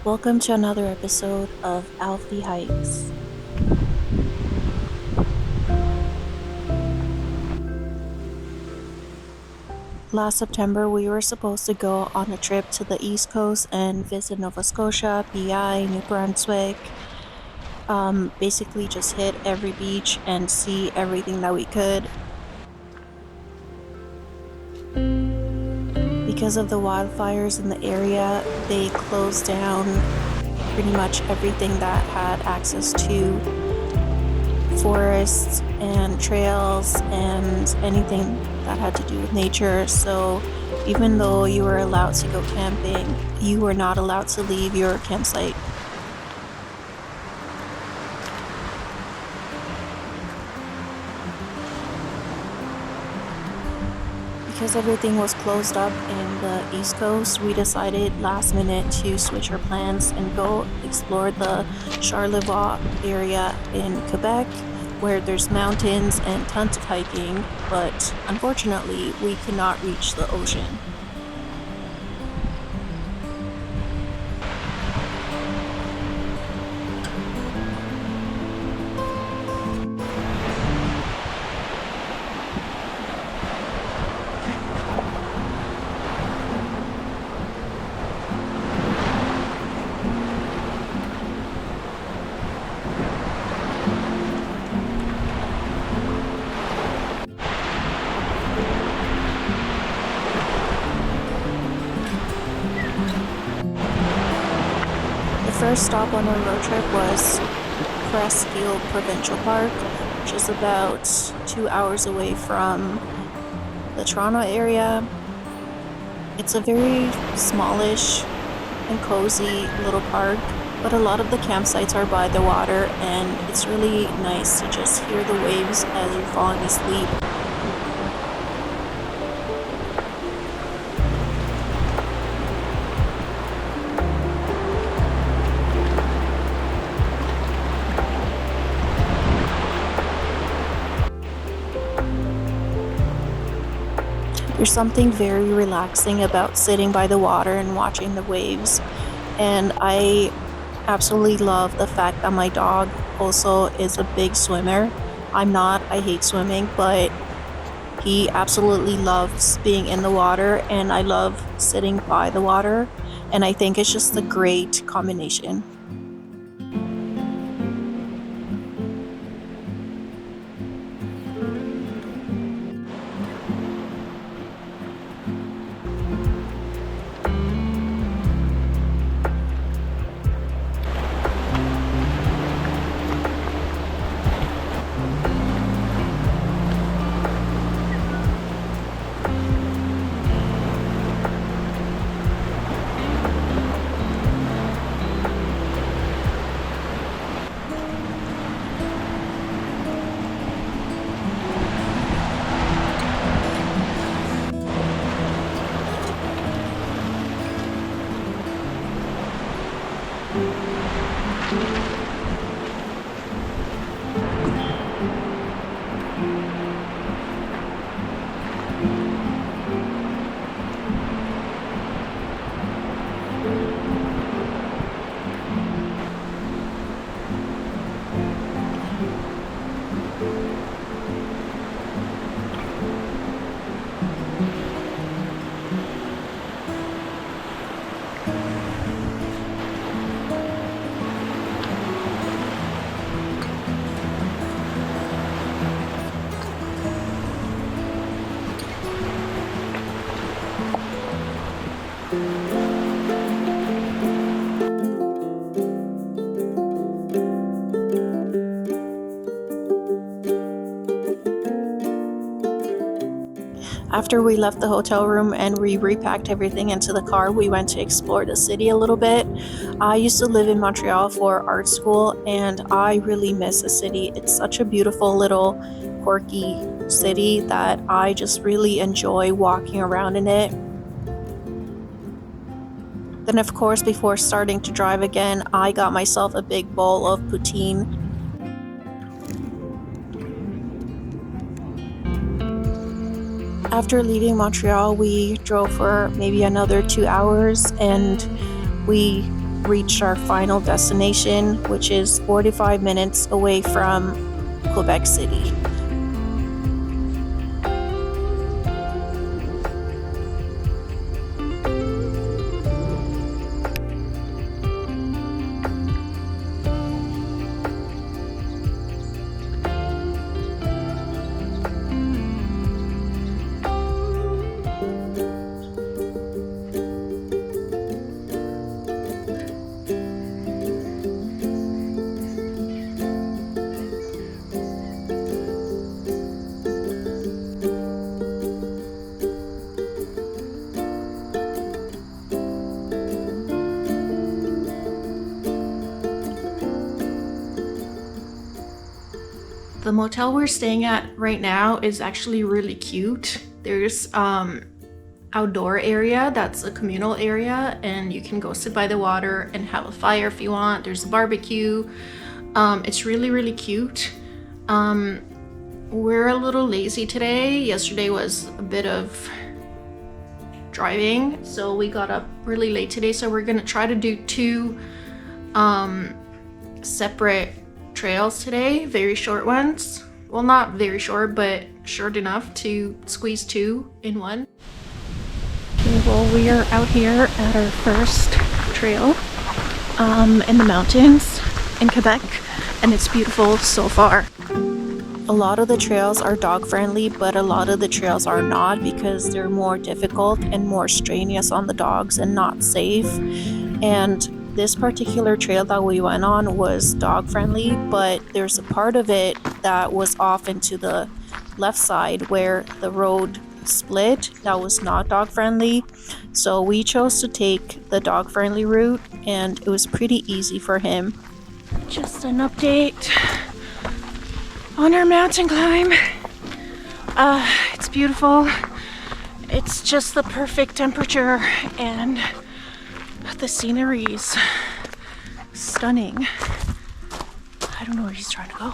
Welcome to another episode of Alfie Hikes. Last September, we were supposed to go on a trip to the East Coast and visit Nova Scotia, PI, New Brunswick. Basically, just hit every beach and see everything that we could. Because of the wildfires in the area, they closed down pretty much everything that had access to forests and trails and anything that had to do with nature. So even though you were allowed to go camping, you were not allowed to leave your campsite. Because everything was closed up in the East Coast, we decided last minute to switch our plans and go explore the Charlevoix area in Quebec, where there's mountains and tons of hiking, but unfortunately we could not reach the ocean. The first stop on our road trip was Presqu'île Provincial Park, which is about 2 hours away from the Toronto area. It's a very smallish and cozy little park, but a lot of the campsites are by the water, and it's really nice to just hear the waves as you're falling asleep. There's something very relaxing about sitting by the water and watching the waves, and I absolutely love the fact that my dog also is a big swimmer. I'm not, I hate swimming, but he absolutely loves being in the water, and I love sitting by the water, and I think it's just a great combination. After we left the hotel room and we repacked everything into the car, we went to explore the city a little bit. I used to live in Montreal for art school, and I really miss the city. It's such a beautiful little quirky city that I just really enjoy walking around in it. Then, of course, before starting to drive again, I got myself a big bowl of poutine. After leaving Montreal, we drove for maybe another 2 hours, and we reached our final destination, which is 45 minutes away from Quebec City. The motel we're staying at right now is actually really cute. There's outdoor area that's a communal area, and you can go sit by the water and have a fire if you want. There's a barbecue. It's really cute. We're a little lazy today. Yesterday was a bit of driving, so we got up really late today, so we're gonna try to do two separate trails today, very short ones. Well, not very short, but short enough to squeeze two in one. Okay, well, we are out here at our first trail in the mountains in Quebec, and it's beautiful so far. A lot of the trails are dog friendly, but a lot of the trails are not because they're more difficult and more strenuous on the dogs and not safe. And this particular trail that we went on was dog friendly, but there's a part of it that was off into the left side where the road split that was not dog friendly. So we chose to take the dog friendly route, and it was pretty easy for him. Just an update on our mountain climb. It's beautiful. It's just the perfect temperature, and the scenery's stunning. I don't know where he's trying to go.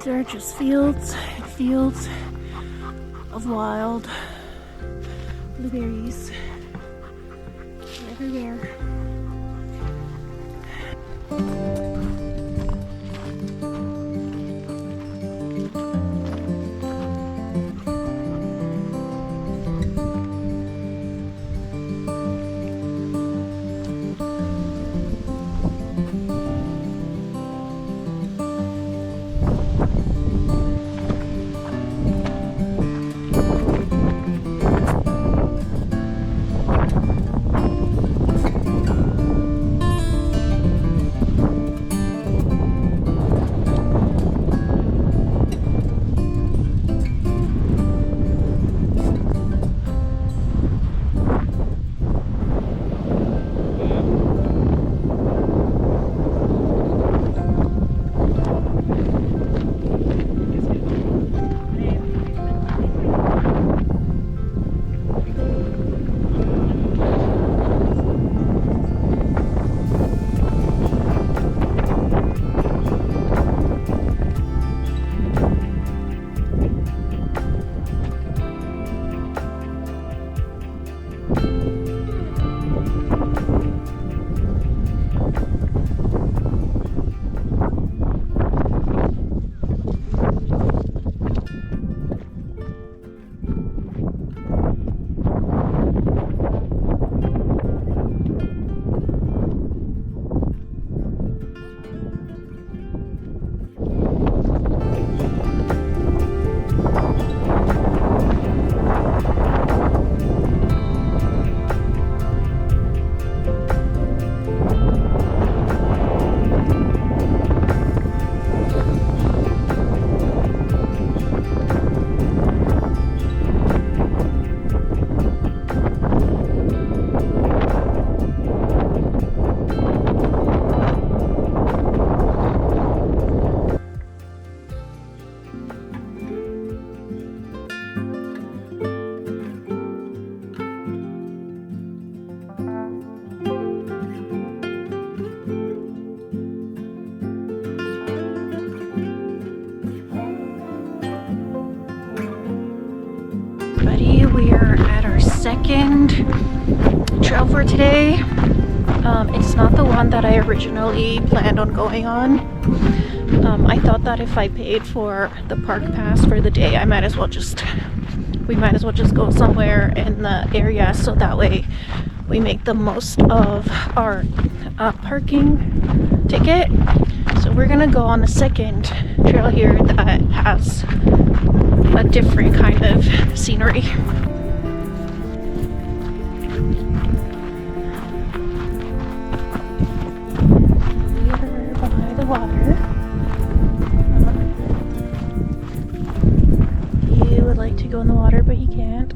There are just fields and fields of wild blueberries everywhere. We are at our second trail for today. It's not the one that I originally planned on going on. I thought that if I paid for the park pass for the day, we might as well just go somewhere in the area, so that way we make the most of our parking ticket. So we're gonna go on the second trail here that has a different kind of scenery. We are by the water. You would like to go in the water, but you can't.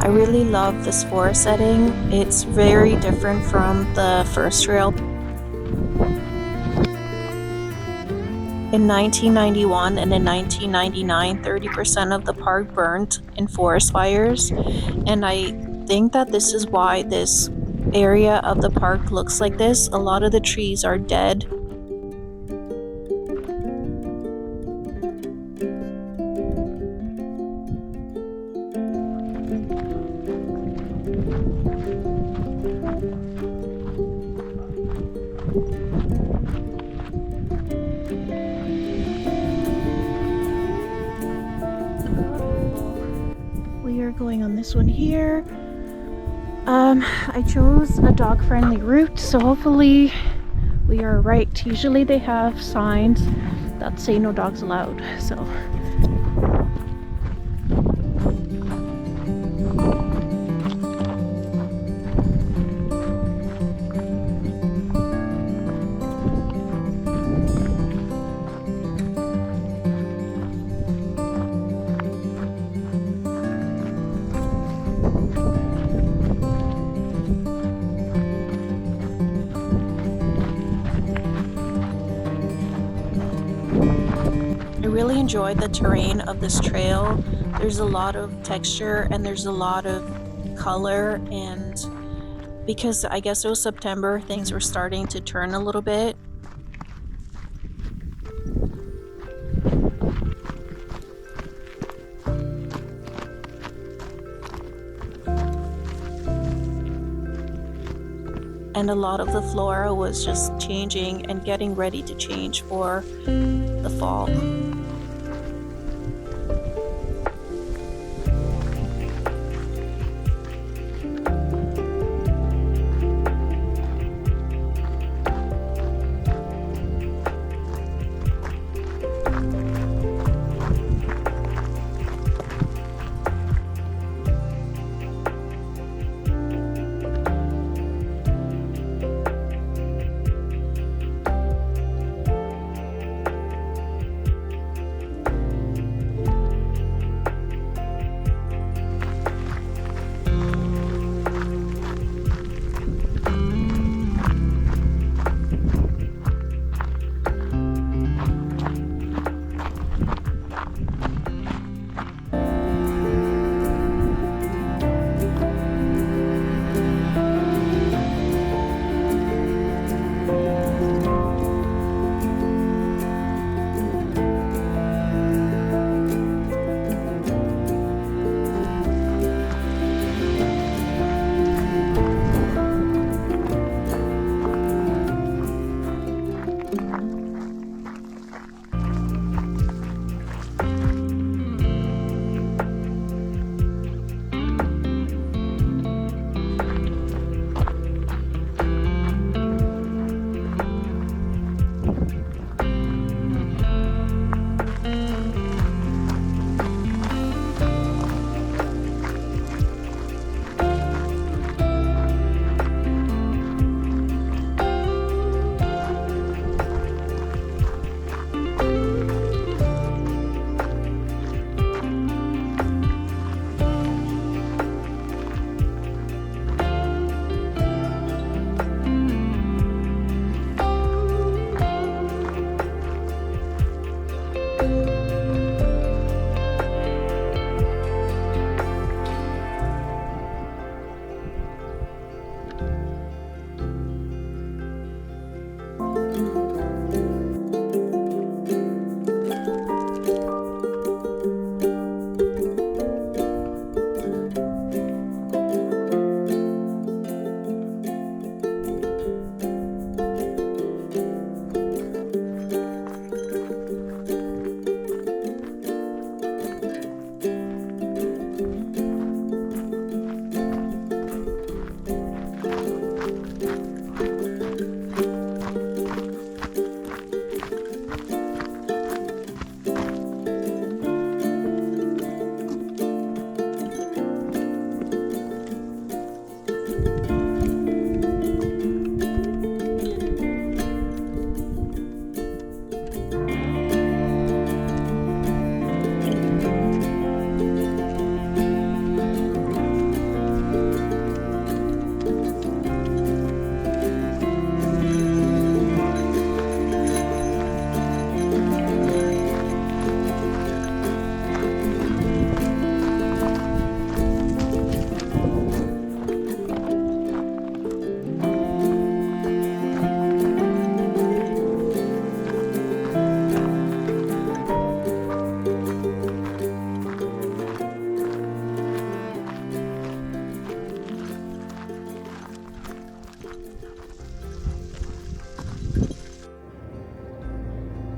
I really love this forest setting. It's very different from the first trail. In 1991 and in 1999, 30% of the park burned in forest fires, and I think that this is why this area of the park looks like this. A lot of the trees are dead. We are going on this one here. I chose a dog-friendly route, so hopefully we are right. Usually they have signs that say no dogs allowed, so. I really enjoyed the terrain of this trail. There's a lot of texture and there's a lot of color, and because I guess it was September, things were starting to turn a little bit. And a lot of the flora was just changing and getting ready to change for the fall.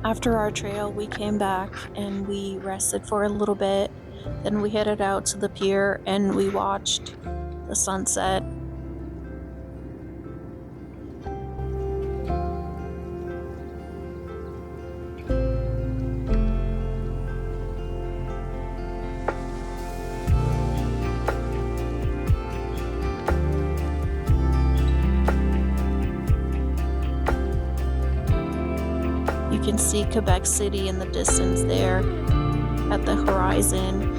After our trail, we came back and we rested for a little bit. Then we headed out to the pier and we watched the sunset. You can see Quebec City in the distance there at the horizon.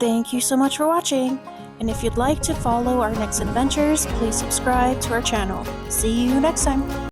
Thank you so much for watching, and if you'd like to follow our next adventures, please subscribe to our channel. See you next time!